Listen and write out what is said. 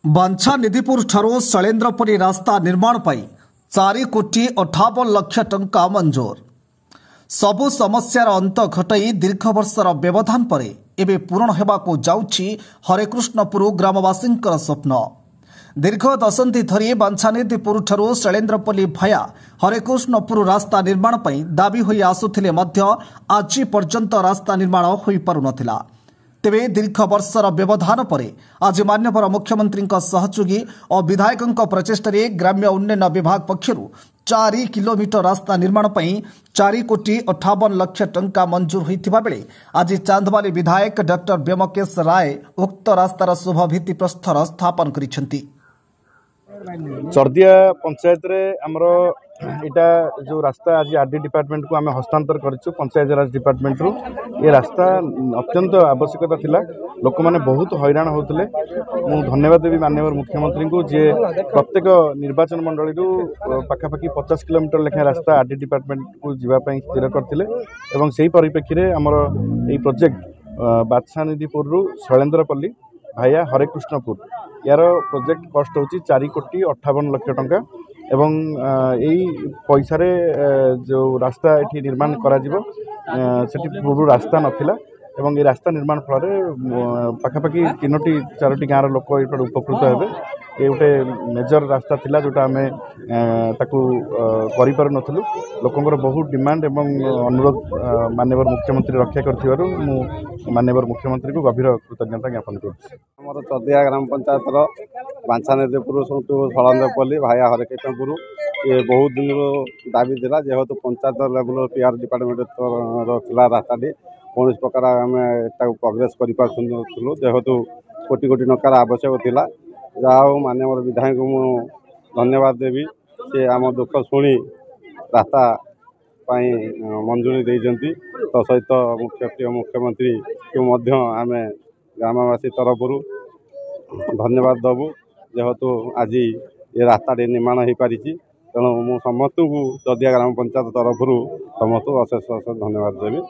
बांछा निधिपुर ठारू शैलेन्द्रपुरी रास्ता निर्माण पर 4,58,00,000 टंका मंजूर। सबु समस्यार अंत घटाई दीर्घ वर्षर व्यवधान पर एबे पूरण हेबाकु जाउछि हरेकृष्णपुर ग्रामवासी स्वप्न। दीर्घ दशंधि धरी बांछानिधिपुर ठारू शैलेन्द्रपल्ली भाया हरेकृष्णपुर रास्ता निर्माण पर दाबी होई आसुथिले मध्य आज पर्यंत रास्ता निर्माण होई पारु नथिला। तेबे दीर्घ वर्षर व्यवधान पर आज माननीय मुख्यमंत्री सहयोगी और विधायकों प्रचेष्टा ग्राम्य उन्नयन विभाग पक्षर 4 किलोमीटर रास्ता निर्माण पर 4,58,00,000 टंका मंजूर होता बेले आज चांदबाली विधायक डॉक्टर व्योमकेश राय उक्त रास्तार शुभ भित्ति प्रस्तर स्थापन करिसेंती। चर्दिया पंचायत रे हमरो इटा जो रास्ता आज आरडी डिपार्टमेंट को आम हस्तांतर करिछु पंचायत राज डिपार्टमेंट रु ये रास्ता अत्यंत आवश्यकता थिला। लोक माने बहुत हैरान होतले। मु धन्यवाद देवी माननीय मुख्यमंत्री को जे प्रत्येक निर्वाचन मंडली रु पाखापाखि 50 किलोमीटर लेखा रास्ता आरडी डिपार्टमेंट को जीवा पई स्थिर करथिले एवं सेही परिप्रेक्षी रे हमरो एई प्रोजेक्ट बाछानिधिपुर रु शैलेन्द्रपल्ली भाया हरेकृष्णपुर यार प्रोजेक्ट कॉस्ट होची 4,58,00,000 टंका एवं यही पैसा रे जो रास्ता एठी निर्माण करा जिवो सेठी पूर्व रास्ता नथिला एवं ये रास्ता निर्माण फल पाखापाखि 3-4 गाँव लोक ये उपकृत हेबे। ये गोटे मेजर रास्ता थिला जोटा आमे ताकू करि पार नथलु। लोकंकर बहुत डिमांड एवं अनुरोध माननीय मुख्यमंत्री रक्षा करथिबारु मु माननीय मुख्यमंत्री को गभीर कृतज्ञता ज्ञापन करछि। हमर चर्दिया ग्राम पंचायत बांछानिधिपुर शैलेन्द्रपल्ली भाया हरेकृष्णपुर ये बहुत दिन दाबी दिला जेहेतु पंचायत लेवल पीआर डिपार्टमेंट रास्ता कौन प्रकार आम कवरेज करूँ जेहेतु कोटी कोटी टंकार आवश्यक थिला। जाओ माननीय विधायक मु धन्यवाद देवी से आम दुख शुणी रास्ता मंजूरी देइजंती। तो सहित मुख्यमंत्री को आम ग्रामवासी तरफ धन्यवाद दबु जेहेतु आज ये रास्ता निर्माण हो पारी। तेणु मु समस्त को चर्दिया ग्राम पंचायत तरफ समस्त अशेष अशेष धन्यवाद देवी।